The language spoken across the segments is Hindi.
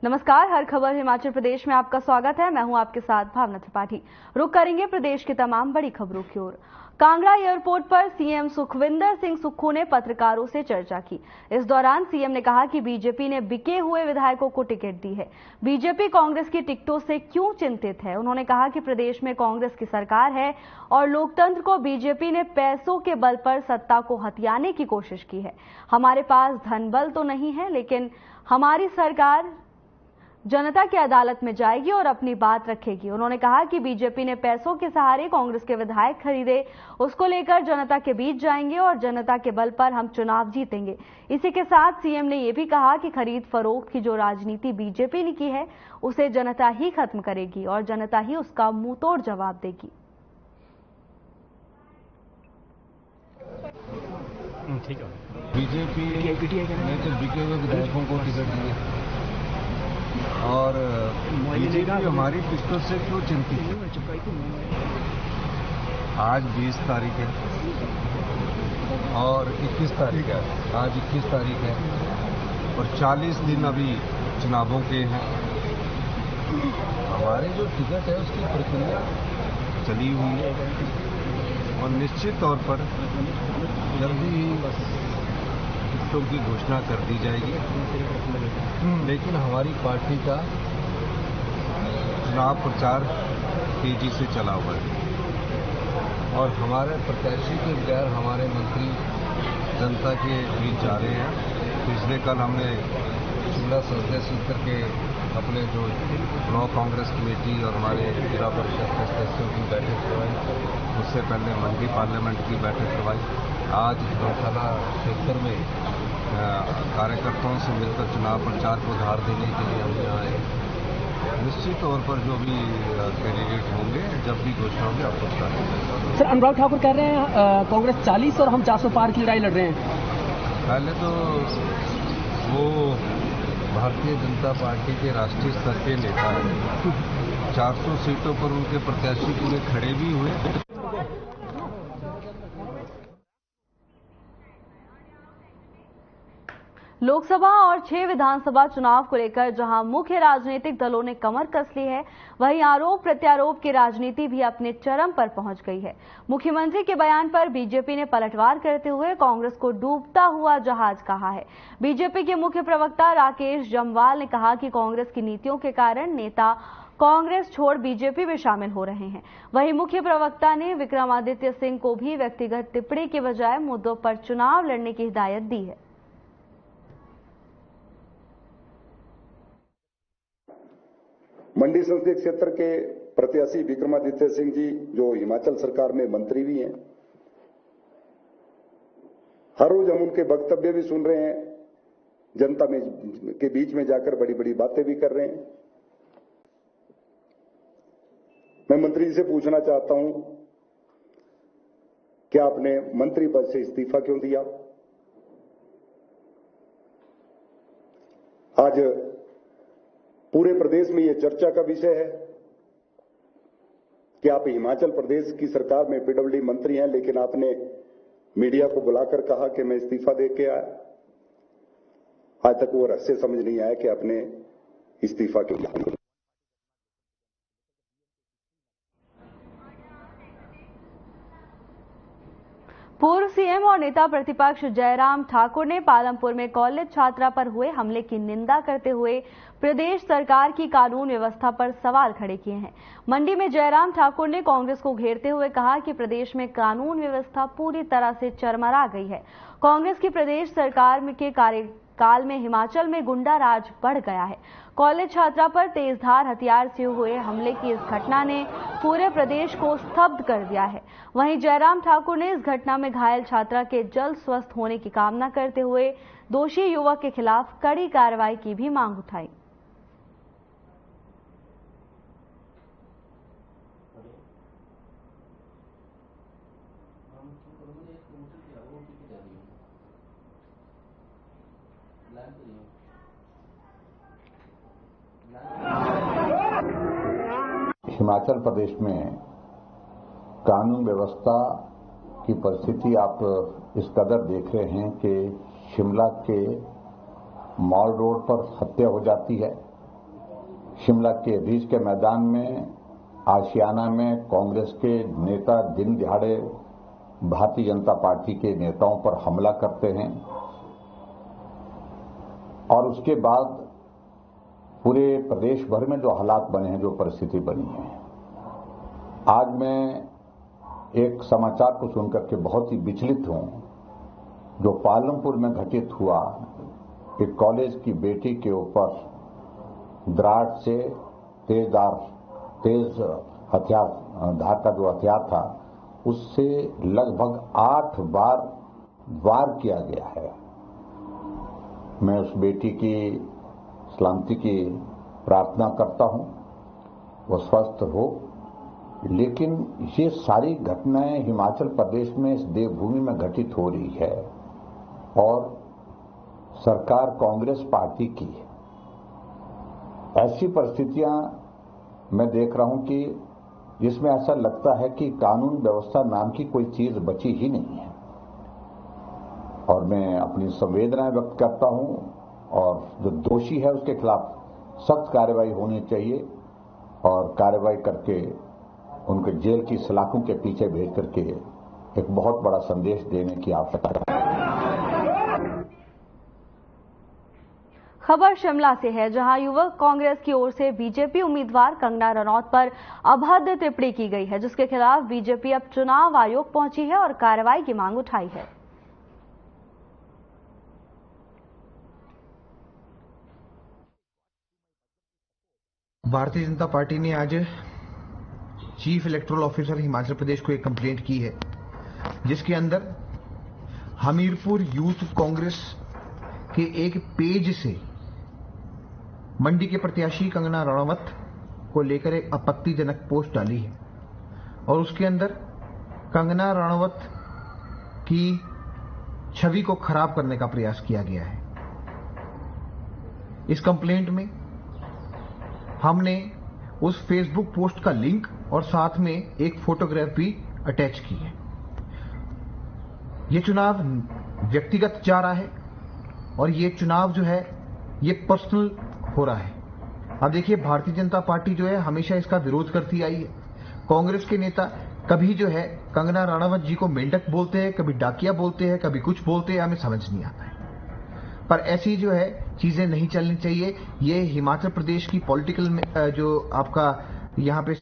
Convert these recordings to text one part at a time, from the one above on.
नमस्कार, हर खबर हिमाचल प्रदेश में आपका स्वागत है। मैं हूं आपके साथ भावना त्रिपाठी। रुक करेंगे प्रदेश की तमाम बड़ी खबरों की ओर। कांगड़ा एयरपोर्ट पर सीएम सुखविंदर सिंह सुक्खू ने पत्रकारों से चर्चा की। इस दौरान सीएम ने कहा कि बीजेपी ने बिके हुए विधायकों को टिकट दी है। बीजेपी कांग्रेस की टिकटों से क्यों चिंतित है? उन्होंने कहा कि प्रदेश में कांग्रेस की सरकार है और लोकतंत्र को बीजेपी ने पैसों के बल पर सत्ता को हथियाने की कोशिश की है। हमारे पास धन बल तो नहीं है, लेकिन हमारी सरकार जनता की अदालत में जाएगी और अपनी बात रखेगी। उन्होंने कहा कि बीजेपी ने पैसों के सहारे कांग्रेस के विधायक खरीदे, उसको लेकर जनता के बीच जाएंगे और जनता के बल पर हम चुनाव जीतेंगे। इसी के साथ सीएम ने यह भी कहा कि खरीद फरोख्त की जो राजनीति बीजेपी ने की है, उसे जनता ही खत्म करेगी और जनता ही उसका मुंहतोड़ जवाब देगी। ठीक है। बीजेपी ने तो बिके हुए विधायकों को टिकट दिए और बीजेपी हमारी टिकटों से क्यों चिंतित है? आज 20 तारीख है और 21 तारीख है। आज 21 तारीख है और 40 दिन अभी चुनावों के हैं। हमारे जो टिकट है उसकी प्रक्रिया चली हुई है और निश्चित तौर पर जल्दी ही टिकटों की घोषणा कर दी जाएगी। लेकिन हमारी पार्टी का चुनाव प्रचार तेजी से चला हुआ है और हमारे प्रत्याशी के बगैर हमारे मंत्री जनता के बीच जा रहे हैं। पिछले कल हमने शिमला संसदीय सीट के अपने जो ब्लॉक कांग्रेस कमेटी और हमारे जिला परिषद के सदस्यों की बैठक करवाई। उससे पहले मंडी पार्लियामेंट की बैठक करवाई। आज धर्मशाला क्षेत्र में कार्यकर्ताओं से मिलकर चुनाव प्रचार को धार देने के लिए हम यहाँ आए। निश्चित तौर पर जो भी कैंडिडेट होंगे, जब भी घोषणा होगी, आपको बता देंगे। सर, अनुराग ठाकुर कह रहे हैं कांग्रेस 40 और हम 400 पार की लड़ाई लड़ रहे हैं। पहले तो वो भारतीय जनता पार्टी के राष्ट्रीय स्तर के नेता हैं। 400 सीटों पर उनके प्रत्याशी के लिए खड़े भी हुए। लोकसभा और 6 विधानसभा चुनाव को लेकर जहां मुख्य राजनीतिक दलों ने कमर कस ली है, वहीं आरोप प्रत्यारोप की राजनीति भी अपने चरम पर पहुंच गई है। मुख्यमंत्री के बयान पर बीजेपी ने पलटवार करते हुए कांग्रेस को डूबता हुआ जहाज कहा है। बीजेपी के मुख्य प्रवक्ता राकेश जम्वाल ने कहा कि कांग्रेस की नीतियों के कारण नेता कांग्रेस छोड़ बीजेपी में शामिल हो रहे हैं। वहीं मुख्य प्रवक्ता ने विक्रमादित्य सिंह को भी व्यक्तिगत टिप्पणी के बजाय मुद्दों पर चुनाव लड़ने की हिदायत दी है। मंडी संसदीय क्षेत्र के प्रत्याशी विक्रमादित्य सिंह जी, जो हिमाचल सरकार में मंत्री भी हैं, हर रोज हम उनके वक्तव्य भी सुन रहे हैं, जनता में के बीच में जाकर बड़ी बड़ी बातें भी कर रहे हैं। मैं मंत्री जी से पूछना चाहता हूं कि आपने मंत्री पद से इस्तीफा क्यों दिया? आज पूरे प्रदेश में यह चर्चा का विषय है कि आप हिमाचल प्रदेश की सरकार में पीडब्ल्यूडी मंत्री हैं, लेकिन आपने मीडिया को बुलाकर कहा कि मैं इस्तीफा दे के आया। आज तक वो रहस्य समझ नहीं आया कि आपने इस्तीफा क्यों दिया। पूर्व सीएम और नेता प्रतिपक्ष जयराम ठाकुर ने पालमपुर में कॉलेज छात्रा पर हुए हमले की निंदा करते हुए प्रदेश सरकार की कानून व्यवस्था पर सवाल खड़े किए हैं। मंडी में जयराम ठाकुर ने कांग्रेस को घेरते हुए कहा कि प्रदेश में कानून व्यवस्था पूरी तरह से चरमरा गई है। कांग्रेस की प्रदेश सरकार के कार्यकाल में हिमाचल में गुंडा राज बढ़ गया है। कॉलेज छात्रा पर तेजधार हथियार से हुए हमले की इस घटना ने पूरे प्रदेश को स्तब्ध कर दिया है। वहीं जयराम ठाकुर ने इस घटना में घायल छात्रा के जल्द स्वस्थ होने की कामना करते हुए दोषी युवक के खिलाफ कड़ी कार्रवाई की भी मांग उठाई। हिमाचल प्रदेश में कानून व्यवस्था की परिस्थिति आप इस कदर देख रहे हैं कि शिमला के मॉल रोड पर हत्या हो जाती है, शिमला के रिज के मैदान में आशियाना में कांग्रेस के नेता दिन दिहाड़े भारतीय जनता पार्टी के नेताओं पर हमला करते हैं और उसके बाद पूरे प्रदेश भर में जो हालात बने हैं, जो परिस्थिति बनी है। आज मैं एक समाचार को सुनकर के बहुत ही विचलित हूं, जो पालमपुर में घटित हुआ। एक कॉलेज की बेटी के ऊपर दरार से तेज हथियार, धार का जो हथियार था, उससे लगभग 8 बार वार किया गया है। मैं उस बेटी की सलामती की प्रार्थना करता हूं, वो स्वस्थ हो। लेकिन ये सारी घटनाएं हिमाचल प्रदेश में इस देवभूमि में घटित हो रही है और सरकार कांग्रेस पार्टी की है। ऐसी परिस्थितियां मैं देख रहा हूं कि जिसमें ऐसा लगता है कि कानून व्यवस्था नाम की कोई चीज बची ही नहीं है। और मैं अपनी संवेदनाएं व्यक्त करता हूं और जो दोषी है उसके खिलाफ सख्त कार्रवाई होनी चाहिए और कार्रवाई करके उनके जेल की सलाखों के पीछे भेज करके एक बहुत बड़ा संदेश देने की आवश्यकता है। खबर शिमला से है, जहां युवक कांग्रेस की ओर से बीजेपी उम्मीदवार कंगना रनौत पर अभद्र टिप्पणी की गई है, जिसके खिलाफ बीजेपी अब चुनाव आयोग पहुंची है और कार्रवाई की मांग उठाई है। भारतीय जनता पार्टी ने आज chief electoral officer Himachal Pradesh को एक कंप्लेंट की है, जिसके अंदर हमीरपुर यूथ कांग्रेस के एक पेज से मंडी के प्रत्याशी कंगना रनौत को लेकर एक आपत्तिजनक पोस्ट डाली है और उसके अंदर कंगना रनौत की छवि को खराब करने का प्रयास किया गया है। इस कंप्लेंट में हमने उस फेसबुक पोस्ट का लिंक और साथ में एक फोटोग्राफ भी अटैच की है। यह चुनाव व्यक्तिगत जा रहा है और ये चुनाव जो है ये पर्सनल हो रहा है। अब देखिए, भारतीय जनता पार्टी जो है हमेशा इसका विरोध करती आई है। कांग्रेस के नेता कभी जो है कंगना रनौत जी को मेंढक बोलते हैं, कभी डाकिया बोलते हैं, कभी कुछ बोलते हैं, हमें समझ नहीं आता है। पर ऐसी जो है चीजें नहीं चलनी चाहिए। ये हिमाचल प्रदेश की पॉलिटिकल जो आपका यहाँ पे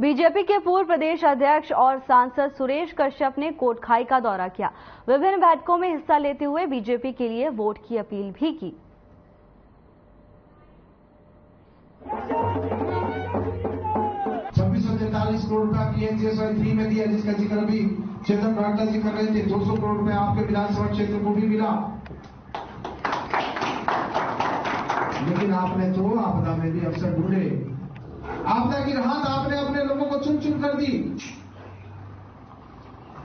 बीजेपी के पूर्व प्रदेश अध्यक्ष और सांसद सुरेश कश्यप ने कोटखाई का दौरा किया। विभिन्न बैठकों में हिस्सा लेते हुए बीजेपी के लिए वोट की अपील भी की। 2643 करोड़ रुपया PNGSY 3 में दिया, जिसका जिक्र अभी चेतन राठा जी कर रहे थे। 200 करोड़ रुपया आपके विधानसभा क्षेत्र को भी मिला। लेकिन आपने तो आपदा में भी अवसर ढूंढे। आपदा की राहत आपने अपने लोगों को चुन चुन कर दी।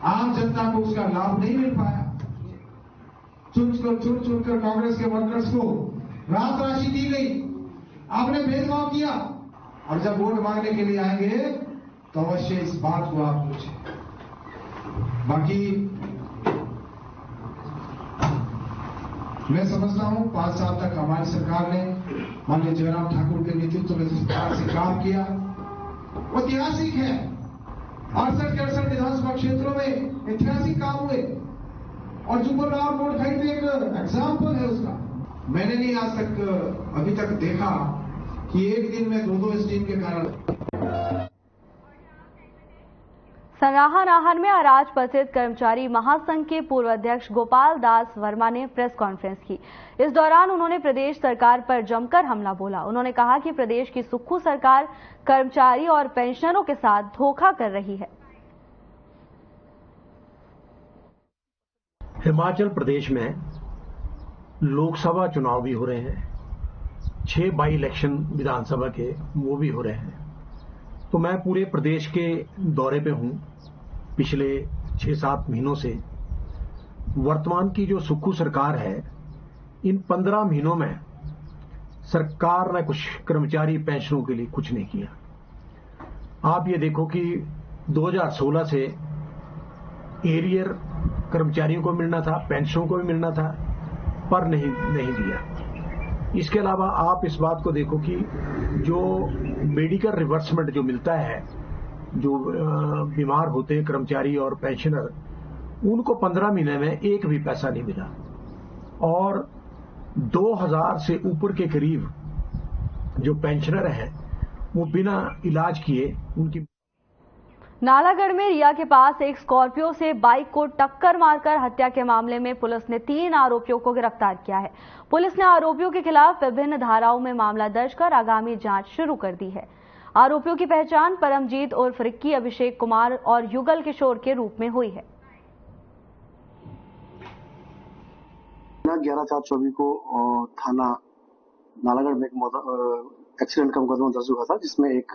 आम जनता को उसका लाभ नहीं मिल पाया। चुन कर कांग्रेस के वर्कर्स को राहत राशि दी गई। आपने भेदभाव किया और जब वोट मांगने के लिए आएंगे तो अवश्य इस बात को आप पूछें। बाकी मैं समझता हूं 5 साल तक हमारी सरकार ने माननीय जयराम ठाकुर के नेतृत्व में जिस प्रकार से काम किया वो ऐतिहासिक है। 68 के 68 विधानसभा क्षेत्रों में ऐतिहासिक काम हुए और जुब्बल राव कोटखाई पे एक एग्जाम्पल है उसका। मैंने नहीं आज तक अभी तक देखा कि एक दिन में 2-2 स्टीम के कारण। सराहा नाहन में अराजपत्रित कर्मचारी महासंघ के पूर्व अध्यक्ष गोपाल दास वर्मा ने प्रेस कॉन्फ्रेंस की। इस दौरान उन्होंने प्रदेश सरकार पर जमकर हमला बोला। उन्होंने कहा कि प्रदेश की सुक्खू सरकार कर्मचारी और पेंशनरों के साथ धोखा कर रही है। हिमाचल प्रदेश में लोकसभा चुनाव भी हो रहे हैं, 6 बाई इलेक्शन विधानसभा के वो भी हो रहे हैं। तो मैं पूरे प्रदेश के दौरे पे हूं पिछले 6-7 महीनों से। वर्तमान की जो सुक्खू सरकार है, इन 15 महीनों में सरकार ने कुछ कर्मचारी पेंशनों के लिए कुछ नहीं किया। आप ये देखो कि 2016 से एरियर कर्मचारियों को मिलना था, पेंशनों को भी मिलना था, पर नहीं दिया। इसके अलावा आप इस बात को देखो कि जो मेडिकल रिवर्समेंट जो मिलता है, जो बीमार होते हैं कर्मचारी और पेंशनर, उनको 15 महीने में एक भी पैसा नहीं मिला और 2000 से ऊपर के करीब जो पेंशनर हैं वो बिना इलाज किए उनकी। नालागढ़ में रिया के पास एक स्कॉर्पियो से बाइक को टक्कर मारकर हत्या के मामले में पुलिस ने 3 आरोपियों को गिरफ्तार किया है। पुलिस ने आरोपियों के खिलाफ विभिन्न धाराओं में मामला दर्ज कर आगामी जांच शुरू कर दी है। आरोपियों की पहचान परमजीत उर्फ रिक्की, अभिषेक कुमार और युगल किशोर के रूप में हुई है। 11/4/24 को थाना नालागढ़ में एक एक्सीडेंट का मुकदमा दर्ज हुआ था, जिसमें एक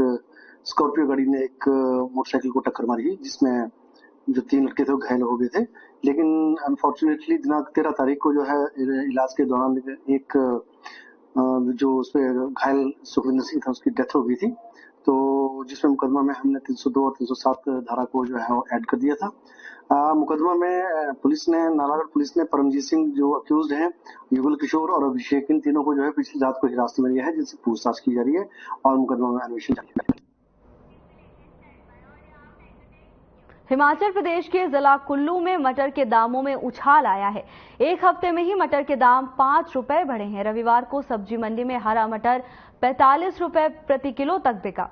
स्कॉर्पियो गाड़ी ने एक मोटरसाइकिल को टक्कर मारी, जिसमें जो 3 लड़के थे वो घायल हो गए थे। लेकिन अनफॉर्चुनेटली दिनांक 13 तारीख को जो है इलाज के दौरान एक जो उसमें घायल सुखविंदर सिंह था उसकी डेथ हो गई थी। तो जिसमें मुकदमा में हमने 302 और 307 धारा को जो है वो ऐड कर दिया था। मुकदमा में पुलिस ने नालागढ़ पुलिस ने परमजीत सिंह जो अक्यूज्ड हैं, युगल किशोर और अभिषेक, इन तीनों को जो है पिछली रात को हिरासत में लिया है, जिससे पूछताछ की जा रही है और मुकदमा में अन्वेषण जारी है। हिमाचल प्रदेश के जिला कुल्लू में मटर के दामों में उछाल आया है। एक हफ्ते में ही मटर के दाम 5 रुपए बढ़े हैं। रविवार को सब्जी मंडी में हरा मटर 45 रुपए प्रति किलो तक बिका।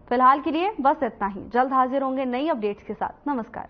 फिलहाल के लिए बस इतना ही। जल्द हाजिर होंगे नई अपडेट्स के साथ। नमस्कार।